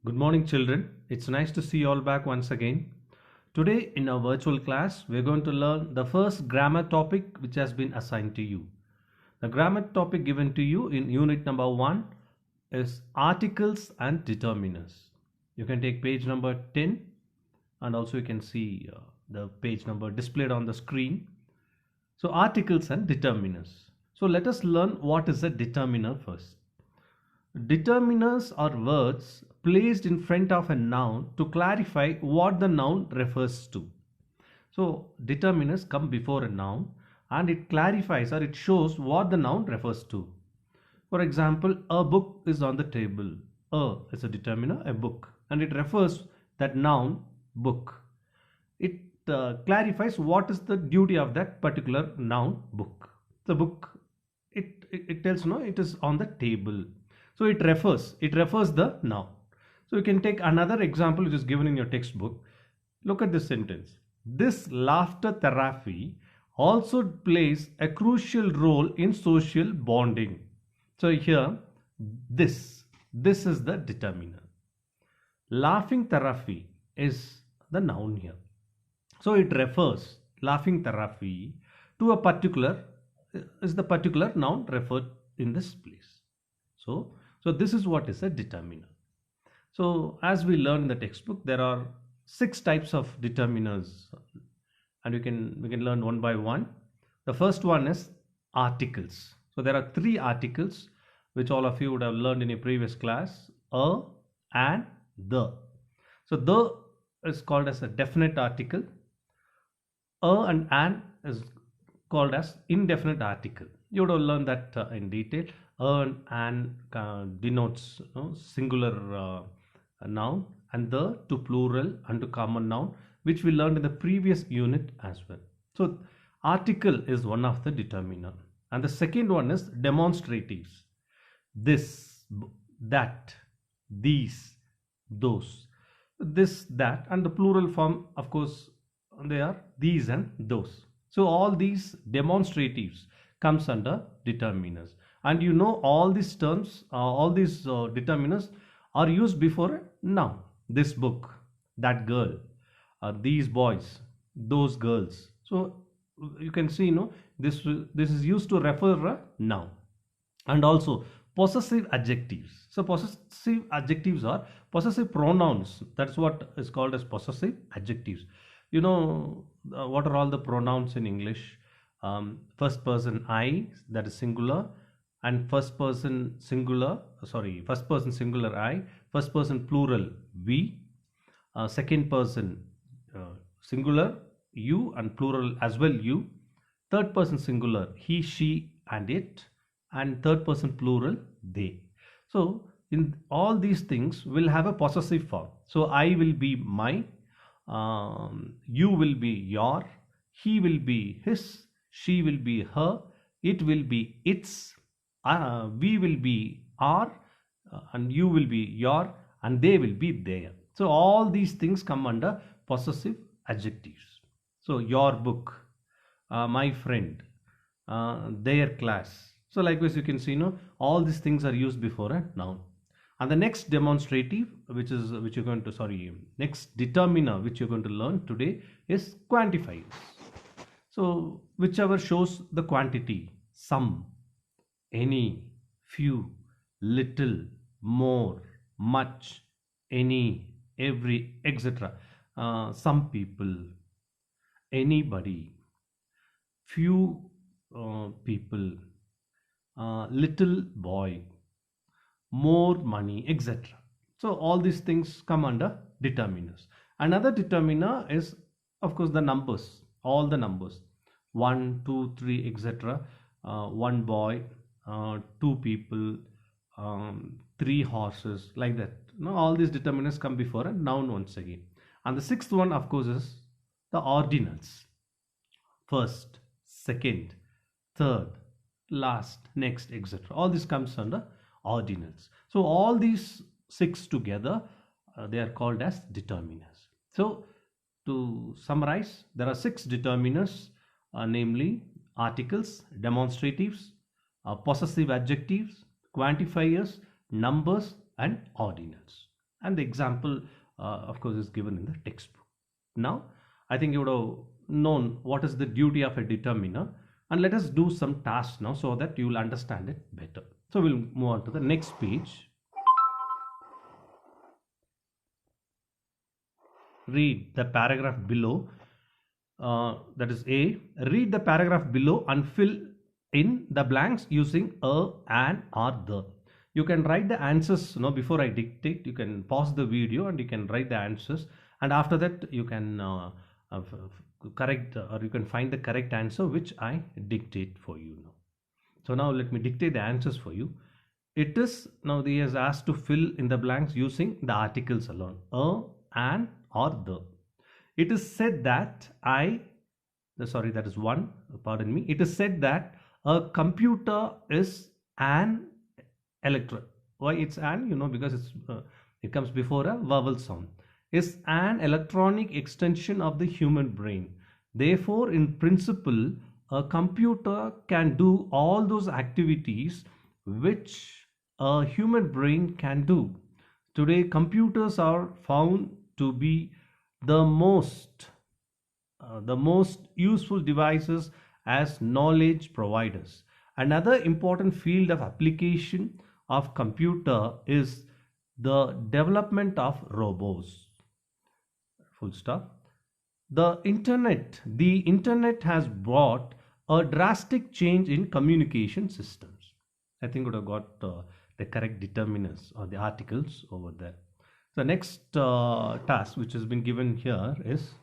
Good morning, children. It's nice to see you all back once again. Today, in our virtual class, we're going to learn the first grammar topic which has been assigned to you. The grammar topic given to you in unit number 1 is articles and determiners. You can take page number 10 and also you can see the page number displayed on the screen. So, articles and determiners. So, let us learn what is a determiner first. Determiners are words placed in front of a noun to clarify what the noun refers to. So, determiners come before a noun and it clarifies or it shows what the noun refers to. For example, a book is on the table. A is a determiner, a book, and it refers that noun book. It clarifies what is the duty of that particular noun book. The book, it tells it is on the table. So it refers the noun. So you can take another example which is given in your textbook. Look at this sentence. This laughter therapy also plays a crucial role in social bonding. So here this is the determiner. Laughing therapy is the noun here. So it refers laughing therapy to a particular is the particular noun referred in this place. So this is what is a determiner. So as we learn in the textbook, there are 6 types of determiners, and we can learn one by one. The first one is articles. So there are 3 articles which all of you would have learned in a previous class: a, and the. So the is called as a definite article. A and an is called as indefinite article. You would have learned that in detail. And denotes singular noun, and the to plural and to common noun, which we learned in the previous unit as well. So article is one of the determiner, and the second one is demonstratives. This, that, these, those. This, that, and the plural form, of course, they are these and those. So all these demonstratives comes under determiners. And all these terms, all these determiners are used before a noun. This book, that girl, these boys, those girls. So you can see, this is used to refer a noun. And also possessive adjectives. So possessive adjectives are possessive pronouns. That's what is called as possessive adjectives. What are all the pronouns in English? First person I, that is singular, and first person singular I, first person plural we, second person singular you and plural as well you, third person singular he, she, and it, and third person plural they. So in all these things will have a possessive form. So I will be my, you will be your, he will be his, she will be her, it will be its, we will be our, and you will be your, and they will be their. So all these things come under possessive adjectives. So your book, my friend, their class. So likewise you can see, all these things are used before a noun. And the next demonstrative, next determiner which you're going to learn today is quantifiers. So whichever shows the quantity: some, any, few, little, more, much, any, every, etc. Some people, anybody, few people, little boy, more money, etc. So all these things come under determiners. Another determiner is, of course, the numbers, all the numbers: 1, 2, 3, etc. One boy, 2 people, 3 horses, like that. All these determiners come before a noun once again. And the sixth one, of course, is the ordinals: first, second, third, last, next, etc. All this comes under ordinals. So all these 6 together, they are called as determiners. So to summarize, there are 6 determiners, namely articles, demonstratives, possessive adjectives, quantifiers, numbers, and ordinals. and the example, of course, is given in the textbook. Now, I think you would have known what is the duty of a determiner, and let us do some tasks now so that you will understand it better. So we'll move on to the next page. Read the paragraph below. That is A. Read the paragraph below and fill in the blanks using a, an, or the. You can write the answers before I dictate. You can pause the video and you can write the answers, and after that you can correct, or you can find the correct answer which I dictate for you now. So now let me dictate the answers for you. It is, now he has asked to fill in the blanks using the articles alone, a, an, or the. It is said that that is one, pardon me. It is said that a computer is an electron. Why it's an? Because it comes before a vowel sound. Is an electronic extension of the human brain. Therefore, in principle, a computer can do all those activities which a human brain can do. Today, computers are found to be the most useful devices as knowledge providers. Another important field of application of computer is the development of robots. Full stop. The internet has brought a drastic change in communication systems. I think we would have got the correct determiners or the articles over there. The next task which has been given here is,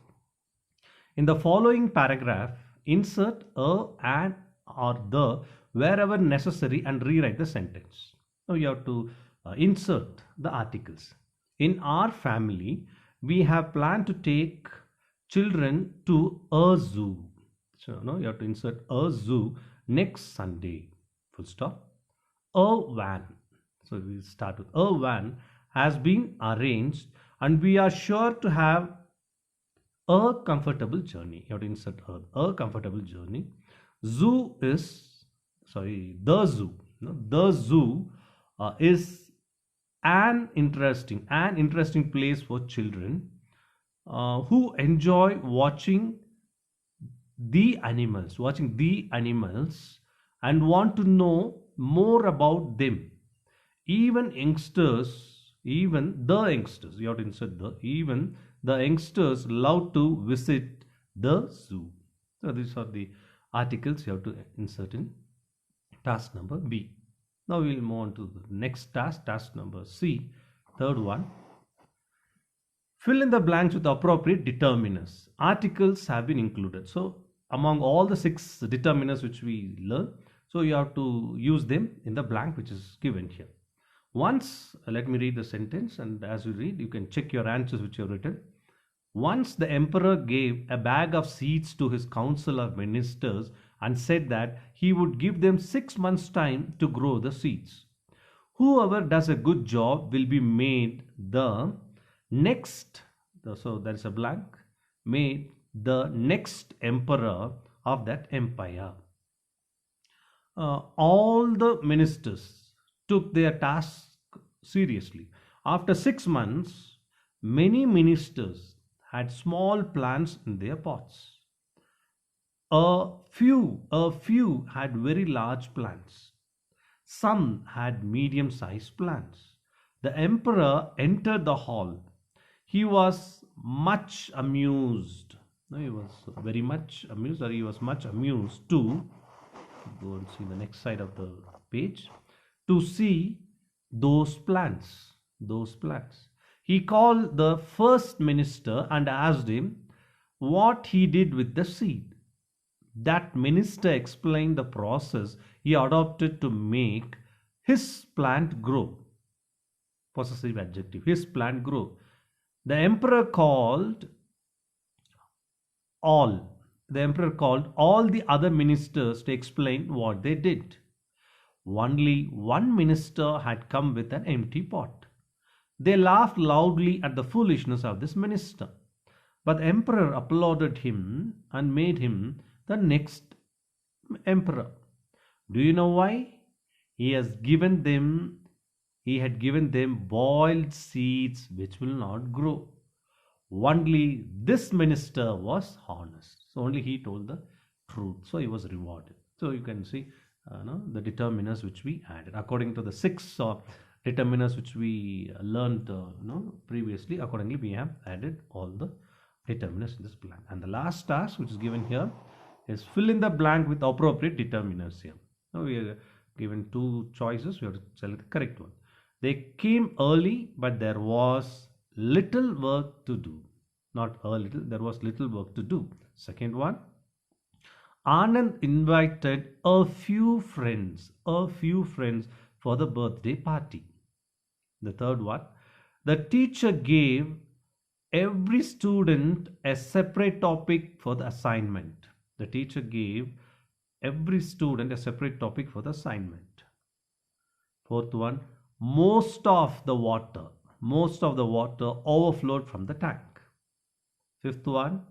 in the following paragraph, insert a, an, or the wherever necessary and rewrite the sentence. Now you have to insert the articles. In our family, we have planned to take children to a zoo. So now you have to insert a zoo next Sunday. Full stop. A van. So we start with a van has been arranged and we are sure to have a comfortable journey. You have to insert a comfortable journey. Zoo is, the zoo. The zoo is an interesting place for children who enjoy watching the animals and want to know more about them. Even the youngsters, you have to insert even the youngsters love to visit the zoo. So these are the articles you have to insert in task number B. Now we will move on to the next task number C, third one. Fill in the blanks with appropriate determiners. Articles have been included. So among all the 6 determiners which we learn, so you have to use them in the blank which is given here. Once, let me read the sentence, and as you read, you can check your answers which you have written. Once the emperor gave a bag of seeds to his council of ministers and said that he would give them 6 months' time to grow the seeds. Whoever does a good job will be made the next, so there is a blank, made the next emperor of that empire. All the ministers took their task seriously. After 6 months, many ministers had small plants in their pots. A few had very large plants. Some had medium-sized plants. The emperor entered the hall. He was much amused. No, he was very much amused, or he was much amused to go and see the next side of the page, to see those plants. He called the first minister and asked him what he did with the seed. That minister explained the process he adopted to make his plant grow. Possessive adjective, his plant grow. The emperor called all the other ministers to explain what they did. Only one minister had come with an empty pot. They laughed loudly at the foolishness of this minister. But the emperor applauded him and made him the next emperor. Do you know why? He has given them he had given them boiled seeds which will not grow. Only this minister was honest. So only he told the truth. So he was rewarded. So you can see the determiners which we added. According to the six determiners which we learned previously, accordingly we have added all the determiners in this blank. And the last task which is given here is fill in the blank with appropriate determiners here. Now we are given two choices. We have to select the correct one. They came early, but there was little work to do. Not a little, there was little work to do. Second one, Anand invited a few friends for the birthday party. The third one, the teacher gave every student a separate topic for the assignment. The teacher gave every student a separate topic for the assignment. Fourth one, most of the water overflowed from the tank. Fifth one,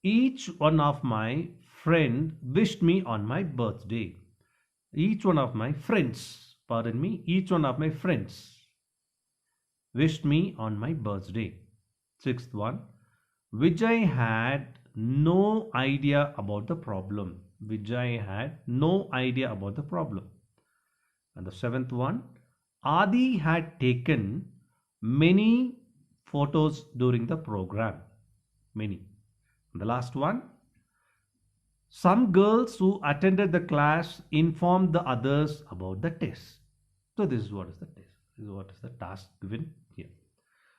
each one of my friend wished me on my birthday. Each one of my friends wished me on my birthday. Sixth one, Vijay had no idea about the problem. And the seventh one, Adi had taken many photos during the program. Many. And the last one, some girls who attended the class informed the others about the test. So this is what is the test. This is what is the task given here.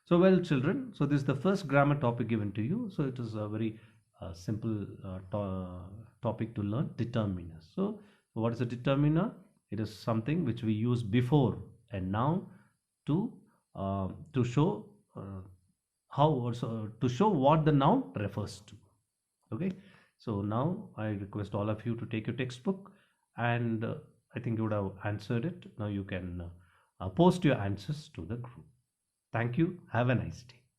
So well, children, so this is the first grammar topic given to you. So it is a very simple topic to learn, determiner. So what is a determiner? It is something which we use before and now to show to show what the noun refers to. Okay, so now I request all of you to take your textbook, and I think you would have answered it. Now you can post your answers to the group. Thank you. Have a nice day.